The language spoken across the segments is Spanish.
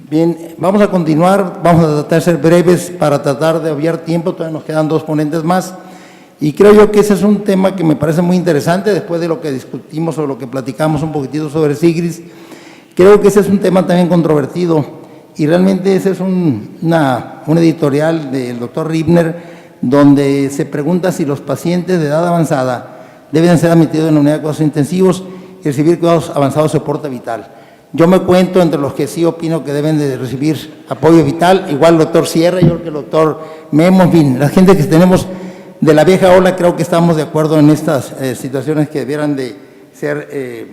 Bien, vamos a continuar, vamos a tratar de ser breves para tratar de obviar tiempo, todavía nos quedan dos ponentes más, y creo yo que ese es un tema que me parece muy interesante, después de lo que discutimos o lo que platicamos un poquitito sobre Sigris. Creo que ese es un tema también controvertido, y realmente ese es un editorial del doctor Ribner, donde se pregunta si los pacientes de edad avanzada deben ser admitidos en la unidad de cuidados intensivos y recibir cuidados avanzados de soporte vital. Yo me cuento entre los que sí opino que deben de recibir apoyo vital, igual el doctor Sierra, yo creo que el doctor Memo, en fin, la gente que tenemos de la vieja ola, creo que estamos de acuerdo en estas situaciones que debieran de ser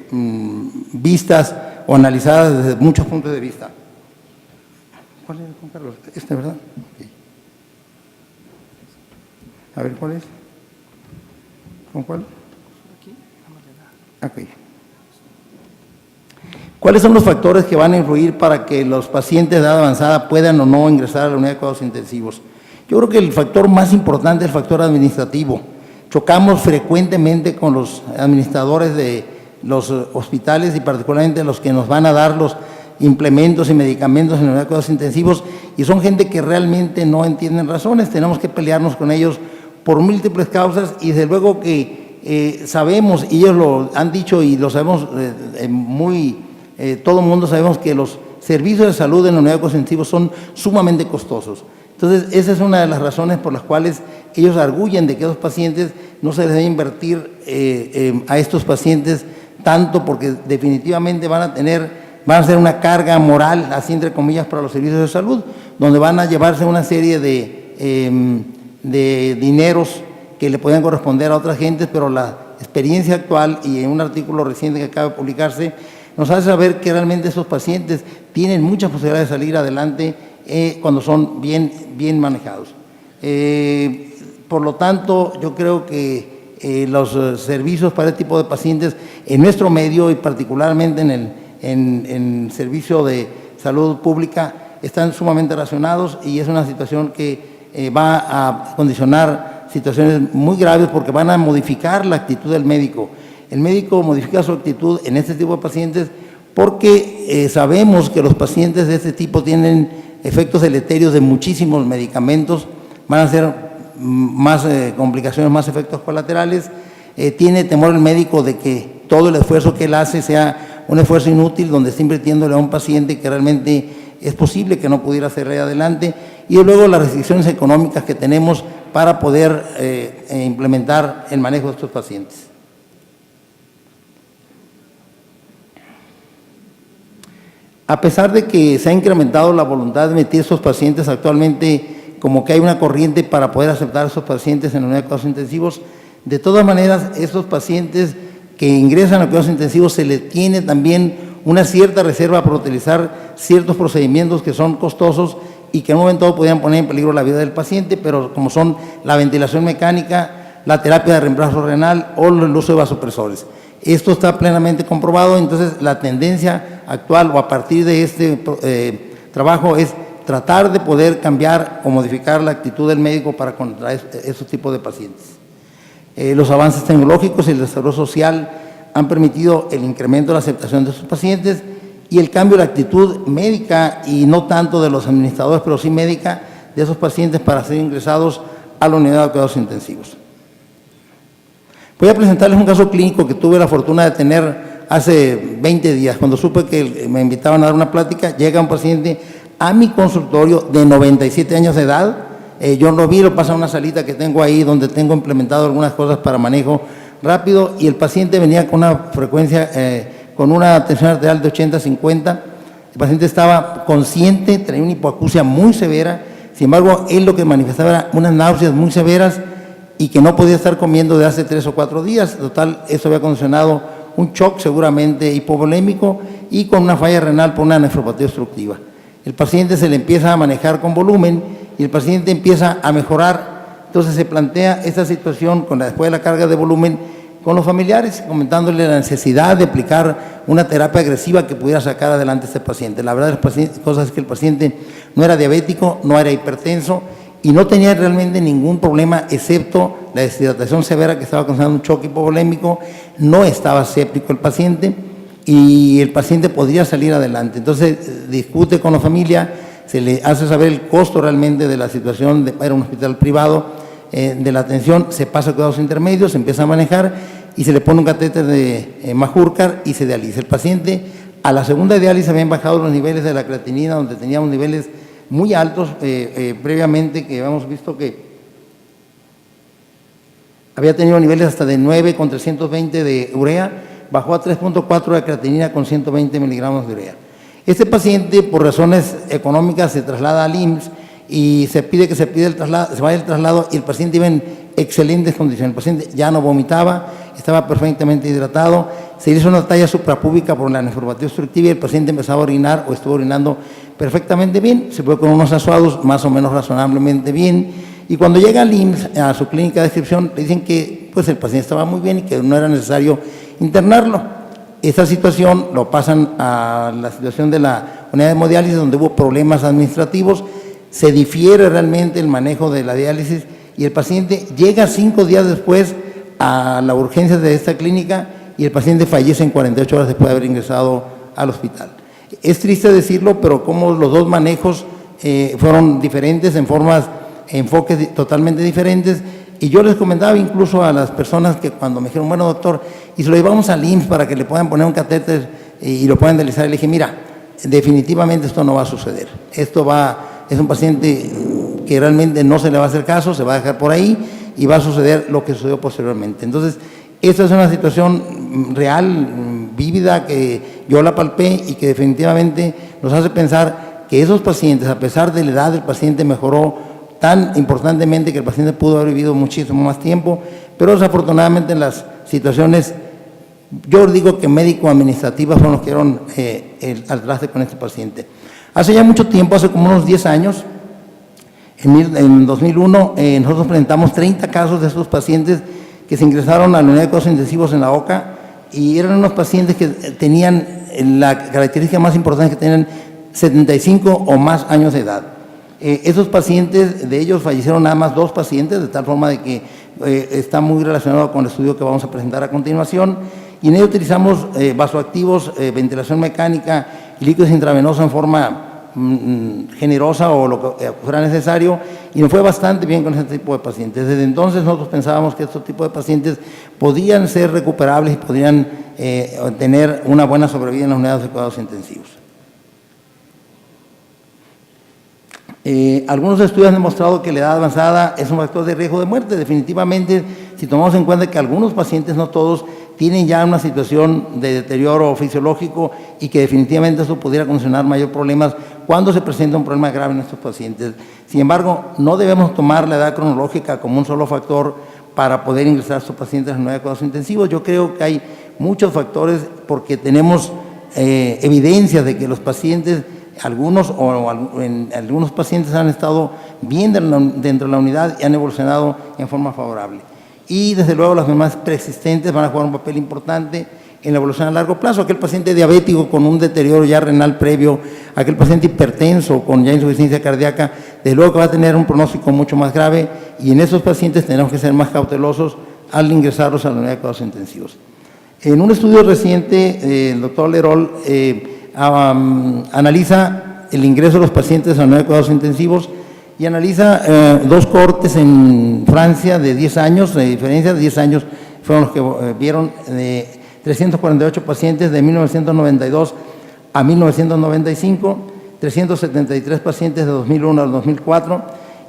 vistas o analizadas desde muchos puntos de vista. ¿Cuál es, Juan Carlos? ¿Verdad? Okay. A ver, ¿cuál es? ¿Con cuál? Aquí. ¿Cuáles son los factores que van a influir para que los pacientes de edad avanzada puedan o no ingresar a la unidad de cuidados intensivos? Yo creo que el factor más importante es el factor administrativo. Chocamos frecuentemente con los administradores de los hospitales y particularmente los que nos van a dar los implementos y medicamentos en la unidad de cuidados intensivos, y son gente que realmente no entienden razones. Tenemos que pelearnos con ellos por múltiples causas, y desde luego que sabemos, y ellos lo han dicho y lo sabemos todo el mundo sabemos que los servicios de salud en la unidad de cuidados intensivos son sumamente costosos. Entonces, esa es una de las razones por las cuales ellos arguyen de que a los pacientes no se les debe invertir a estos pacientes tanto, porque definitivamente van a ser una carga moral, así entre comillas, para los servicios de salud, donde van a llevarse una serie de dineros que le pueden corresponder a otras gentes, pero la experiencia actual y en un artículo reciente que acaba de publicarse nos hace saber que realmente esos pacientes tienen muchas posibilidades de salir adelante cuando son bien manejados. Por lo tanto, yo creo que los servicios para este tipo de pacientes en nuestro medio y particularmente en el servicio de salud pública están sumamente relacionados, y es una situación que va a condicionar situaciones muy graves porque van a modificar la actitud del médico. El médico modifica su actitud en este tipo de pacientes porque sabemos que los pacientes de este tipo tienen efectos deleterios de muchísimos medicamentos, van a ser más complicaciones, más efectos colaterales. Tiene temor el médico de que todo el esfuerzo que él hace sea un esfuerzo inútil, donde está invirtiéndole a un paciente que realmente es posible que no pudiera salir adelante, y luego las restricciones económicas que tenemos para poder implementar el manejo de estos pacientes. A pesar de que se ha incrementado la voluntad de meter a estos pacientes actualmente, como que hay una corriente para poder aceptar a esos pacientes en la unidad de cuidados intensivos, de todas maneras, estos pacientes que ingresan a cuidados intensivos se les tiene también una cierta reserva para utilizar ciertos procedimientos que son costosos y que en un momento dado podrían poner en peligro la vida del paciente, pero como son la ventilación mecánica, la terapia de reemplazo renal o el uso de vasopresores. Esto está plenamente comprobado. Entonces la tendencia actual o a partir de este trabajo es tratar de poder cambiar o modificar la actitud del médico para contra estos tipos de pacientes. Los avances tecnológicos y el desarrollo social han permitido el incremento de la aceptación de estos pacientes y el cambio de la actitud médica, y no tanto de los administradores, pero sí médica, de esos pacientes para ser ingresados a la unidad de cuidados intensivos. Voy a presentarles un caso clínico que tuve la fortuna de tener hace 20 días. Cuando supe que me invitaban a dar una plática, llega un paciente a mi consultorio de 97 años de edad. Yo lo vi, lo pasa a una salita que tengo ahí donde tengo implementado algunas cosas para manejo rápido, y el paciente venía con una frecuencia, con una tensión arterial de 80-50. El paciente estaba consciente, tenía una hipoacusia muy severa. Sin embargo, él lo que manifestaba era unas náuseas muy severas y que no podía estar comiendo de hace 3 o 4 días. Total, eso había condicionado un shock seguramente hipovolémico y con una falla renal por una nefropatía obstructiva. El paciente se le empieza a manejar con volumen y el paciente empieza a mejorar. Entonces se plantea esta situación después de la carga de volumen con los familiares, comentándole la necesidad de aplicar una terapia agresiva que pudiera sacar adelante a este paciente. La verdad de las cosas es que el paciente no era diabético, no era hipertenso y no tenía realmente ningún problema excepto la deshidratación severa que estaba causando un choque hipovolémico. No estaba séptico el paciente y el paciente podría salir adelante. Entonces, discute con la familia, se le hace saber el costo realmente de la situación de ir a un hospital privado, de la atención, se pasa a cuidados intermedios, se empieza a manejar y se le pone un catéter de Majurcar y se dializa. El paciente, a la segunda diálisis habían bajado los niveles de la creatinina, donde teníamos niveles muy altos previamente, que habíamos visto que había tenido niveles hasta de 9 con 320 de urea, bajó a 3.4 de creatinina con 120 miligramos de urea. Este paciente, por razones económicas, se traslada al IMSS y se pide el traslado, se vaya el traslado, y el paciente iba en excelentes condiciones. El paciente ya no vomitaba, estaba perfectamente hidratado, se hizo una talla suprapúbica por la nefropatía obstructiva y el paciente empezaba a orinar o estuvo orinando perfectamente bien, se fue con unos asuados más o menos razonablemente bien, y cuando llega al IMSS, a su clínica de descripción, le dicen que pues, el paciente estaba muy bien y que no era necesario internarlo. Esta situación lo pasan a la situación de la unidad de hemodiálisis, donde hubo problemas administrativos, se difiere realmente el manejo de la diálisis y el paciente llega 5 días después a la urgencia de esta clínica y el paciente fallece en 48 horas después de haber ingresado al hospital. Es triste decirlo, pero como los dos manejos fueron diferentes en enfoques totalmente diferentes, y yo les comentaba incluso a las personas que cuando me dijeron, bueno doctor, y se lo llevamos al IMSS para que le puedan poner un catéter y lo puedan dializar, y le dije, mira, definitivamente esto no va a suceder, es un paciente que realmente no se le va a hacer caso, se va a dejar por ahí y va a suceder lo que sucedió posteriormente. Entonces, esta es una situación real, vívida, que yo la palpé y que definitivamente nos hace pensar que esos pacientes, a pesar de la edad del paciente, mejoró tan importantemente que el paciente pudo haber vivido muchísimo más tiempo, pero desafortunadamente en las situaciones, yo digo que médico-administrativas fueron los que dieron al traste con este paciente. Hace ya mucho tiempo, hace como unos 10 años, en 2001, nosotros presentamos 30 casos de estos pacientes que se ingresaron a la unidad de cuidados intensivos en la OCA, y eran unos pacientes que tenían la característica más importante, que tenían 75 o más años de edad. Esos pacientes, de ellos fallecieron nada más 2 pacientes, de tal forma de que está muy relacionado con el estudio que vamos a presentar a continuación, y en ello utilizamos vasoactivos, ventilación mecánica y líquidos intravenosos en forma generosa o lo que fuera necesario, y nos fue bastante bien con este tipo de pacientes. Desde entonces nosotros pensábamos que estos tipos de pacientes podían ser recuperables y podrían tener una buena sobrevida en las unidades de cuidados intensivos. Algunos estudios han demostrado que la edad avanzada es un factor de riesgo de muerte. Definitivamente, si tomamos en cuenta que algunos pacientes, no todos, tienen ya una situación de deterioro fisiológico y que definitivamente eso pudiera ocasionar mayor problemas cuando se presenta un problema grave en estos pacientes. Sin embargo, no debemos tomar la edad cronológica como un solo factor para poder ingresar a estos pacientes en la unidad de cuidados intensivos. Yo creo que hay muchos factores, porque tenemos evidencias de que los pacientes, algunos pacientes han estado bien dentro de la unidad y han evolucionado en forma favorable. Y desde luego las enfermedades preexistentes van a jugar un papel importante en la evolución a largo plazo. Aquel paciente diabético con un deterioro ya renal previo, aquel paciente hipertenso con ya insuficiencia cardíaca, desde luego que va a tener un pronóstico mucho más grave, y en esos pacientes tenemos que ser más cautelosos al ingresarlos a la unidad de cuidados intensivos. En un estudio reciente, el doctor Lerol analiza el ingreso de los pacientes a la unidad de cuidados intensivos y analiza 2 cohortes en Francia de 10 años, de diferencia de 10 años fueron los que vieron 348 pacientes de 1992 a 1995, 373 pacientes de 2001 al 2004,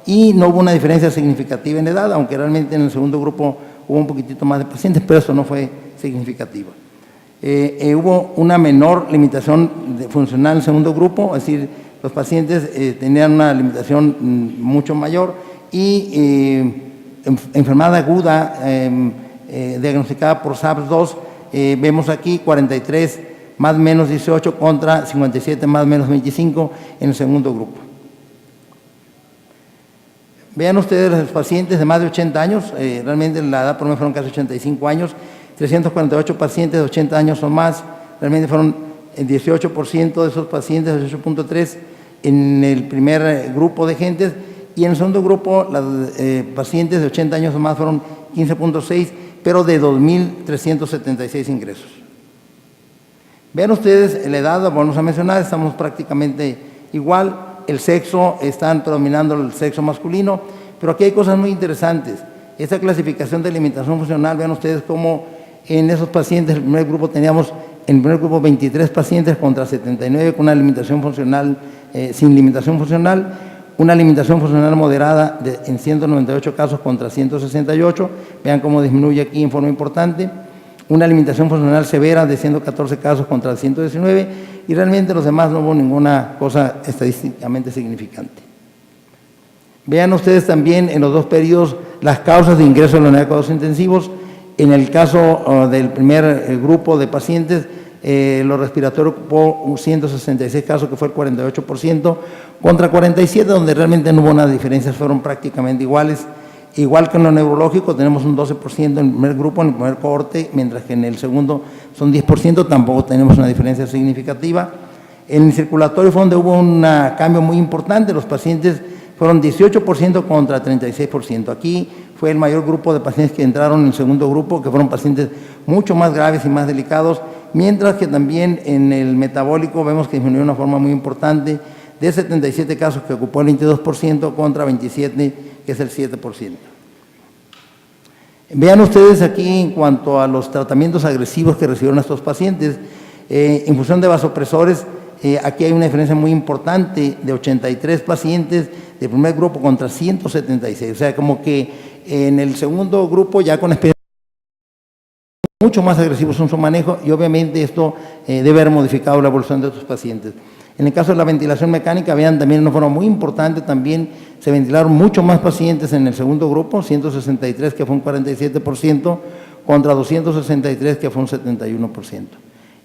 y no hubo una diferencia significativa en edad, aunque realmente en el segundo grupo hubo un poquitito más de pacientes, pero eso no fue significativo. Hubo una menor limitación funcional en el segundo grupo, es decir, los pacientes tenían una limitación mucho mayor, y enfermedad aguda diagnosticada por SAPS-2, vemos aquí 43 más menos 18 contra 57 más menos 25 en el segundo grupo. Vean ustedes los pacientes de más de 80 años, realmente la edad promedio fueron casi 85 años, 348 pacientes de 80 años o más, realmente fueron el 18% de esos pacientes, 18.3 en el primer grupo de gentes, y en el segundo grupo los pacientes de 80 años o más fueron 15.6, pero de 2.376 ingresos. Vean ustedes la edad, vamos a mencionar, estamos prácticamente igual, el sexo, están predominando el sexo masculino, pero aquí hay cosas muy interesantes. Esta clasificación de limitación funcional, vean ustedes cómo en esos pacientes, el primer grupo teníamos, en el primer grupo 23 pacientes contra 79 con una limitación funcional, sin limitación funcional, una limitación funcional moderada en 198 casos contra 168, vean cómo disminuye aquí en forma importante, una limitación funcional severa de 114 casos contra 119 y realmente los demás no hubo ninguna cosa estadísticamente significante. Vean ustedes también en los dos periodos las causas de ingreso a la unidad de cuidados intensivos. En el caso del primer grupo de pacientes, lo respiratorio ocupó 166 casos, que fue el 48%, contra 47, donde realmente no hubo una diferencia, fueron prácticamente iguales. Igual que en lo neurológico, tenemos un 12% en el primer grupo, en el primer cohorte, mientras que en el segundo son 10%, tampoco tenemos una diferencia significativa. En el circulatorio fue donde hubo un cambio muy importante, los pacientes fueron 18% contra 36%. Aquí fue el mayor grupo de pacientes que entraron en el segundo grupo, que fueron pacientes mucho más graves y más delicados, mientras que también en el metabólico vemos que disminuyó de una forma muy importante, de 77 casos que ocupó el 22% contra 27, que es el 7%. Vean ustedes aquí en cuanto a los tratamientos agresivos que recibieron estos pacientes, infusión de vasopresores, aquí hay una diferencia muy importante de 83 pacientes del primer grupo contra 176, o sea, como que en el segundo grupo ya con experiencia mucho más agresivos en su manejo y obviamente esto debe haber modificado la evolución de estos pacientes. En el caso de la ventilación mecánica, vean también una forma muy importante, también se ventilaron mucho más pacientes en el segundo grupo, 163 que fue un 47% contra 263 que fue un 71%.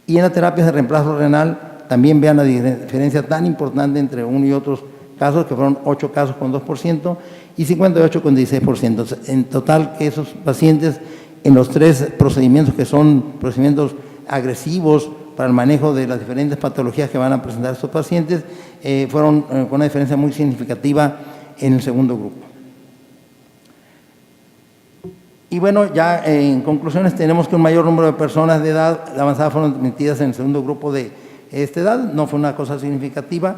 Y en las terapias de reemplazo renal también vean la diferencia tan importante entre uno y otros casos, que fueron 8 casos con 2% y 58 con 16%. En total, que esos pacientes en los 3 procedimientos que son procedimientos agresivos para el manejo de las diferentes patologías que van a presentar estos pacientes, fueron con una diferencia muy significativa en el segundo grupo. Y bueno, ya en conclusiones tenemos que un mayor número de personas de edad avanzada fueron admitidas en el segundo grupo de esta edad, no fue una cosa significativa.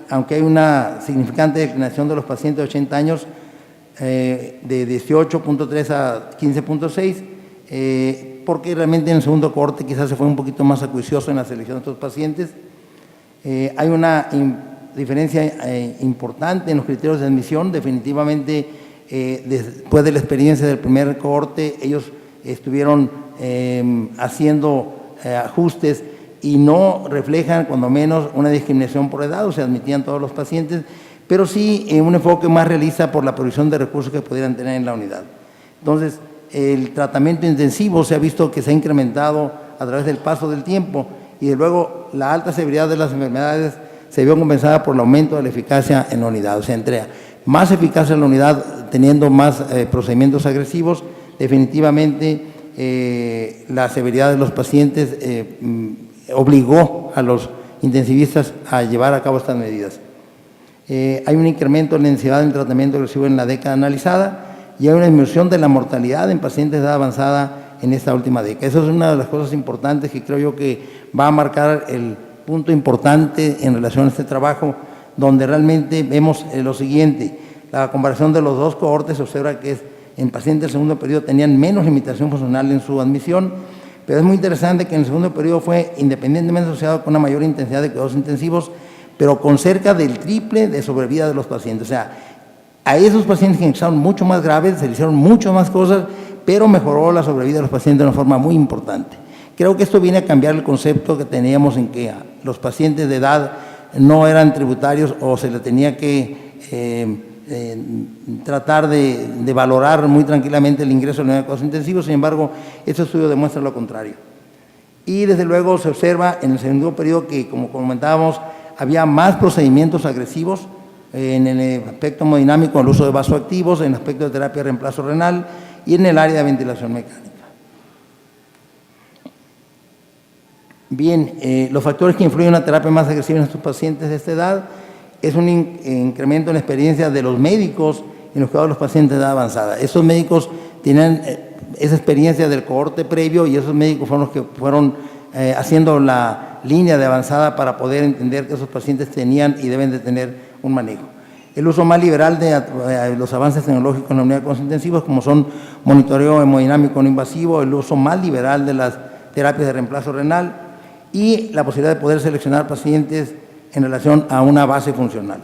Aunque hay una significante declinación de los pacientes de 80 años, de 18.3 a 15.6, porque realmente en el segundo cohorte quizás se fue un poquito más acuicioso en la selección de estos pacientes. Hay una diferencia importante en los criterios de admisión, definitivamente después de la experiencia del primer cohorte, ellos estuvieron haciendo ajustes y no reflejan, cuando menos, una discriminación por edad, o sea, admitían todos los pacientes, pero sí un enfoque más realista por la provisión de recursos que pudieran tener en la unidad. Entonces, el tratamiento intensivo se ha visto que se ha incrementado a través del paso del tiempo y de luego la alta severidad de las enfermedades se vio compensada por el aumento de la eficacia en la unidad, o sea, entre más eficacia en la unidad, teniendo más procedimientos agresivos, definitivamente la severidad de los pacientes obligó a los intensivistas a llevar a cabo estas medidas. Hay un incremento en la densidad del tratamiento agresivo en la década analizada y hay una disminución de la mortalidad en pacientes de edad avanzada en esta última década. Eso es una de las cosas importantes que creo yo que va a marcar el punto importante en relación a este trabajo, donde realmente vemos lo siguiente: la comparación de los dos cohortes se observa que en pacientes del segundo periodo tenían menos limitación funcional en su admisión, pero es muy interesante que en el segundo periodo fue independientemente asociado con una mayor intensidad de cuidados intensivos, pero con cerca del triple de sobrevida de los pacientes. O sea, a esos pacientes que estaban mucho más graves se le hicieron mucho más cosas, pero mejoró la sobrevida de los pacientes de una forma muy importante. Creo que esto viene a cambiar el concepto que teníamos en que los pacientes de edad no eran tributarios o se les tenía que tratar de valorar muy tranquilamente el ingreso a la unidad de cuidados intensivos. Sin embargo, este estudio demuestra lo contrario. Y desde luego se observa en el segundo periodo que, como comentábamos, había más procedimientos agresivos en el aspecto hemodinámico, el uso de vasoactivos, en el aspecto de terapia de reemplazo renal y en el área de ventilación mecánica. Bien, los factores que influyen en una terapia más agresiva en estos pacientes de esta edad es un incremento en la experiencia de los médicos en los cuidados de los pacientes de edad avanzada. Esos médicos tienen esa experiencia del cohorte previo y esos médicos fueron los que fueron haciendo la línea de avanzada para poder entender que esos pacientes tenían y deben de tener un manejo. El uso más liberal de los avances tecnológicos en la unidad de cuidados intensivos, como son monitoreo hemodinámico no invasivo, el uso más liberal de las terapias de reemplazo renal y la posibilidad de poder seleccionar pacientes en relación a una base funcional.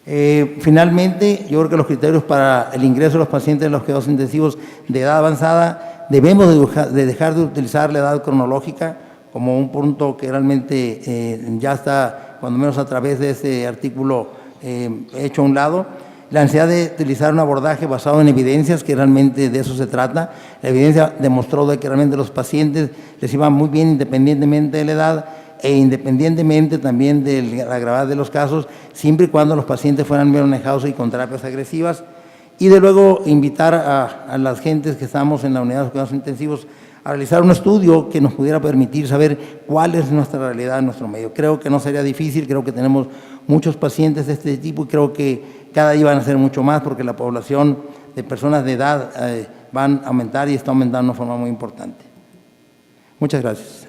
Finalmente, yo creo que los criterios para el ingreso de los pacientes en los cuidados intensivos de edad avanzada, debemos de dejar de utilizar la edad cronológica como un punto que realmente ya está, cuando menos a través de ese artículo, hecho a un lado. La necesidad de utilizar un abordaje basado en evidencias, que realmente de eso se trata. La evidencia demostró de que realmente los pacientes les iba muy bien independientemente de la edad e independientemente también de la gravedad de los casos, siempre y cuando los pacientes fueran bien manejados y con terapias agresivas. Y de luego invitar a las gentes que estamos en la unidad de cuidados intensivos a realizar un estudio que nos pudiera permitir saber cuál es nuestra realidad en nuestro medio. Creo que no sería difícil, creo que tenemos muchos pacientes de este tipo y creo que cada día van a ser mucho más porque la población de personas de edad van a aumentar y está aumentando de una forma muy importante. Muchas gracias.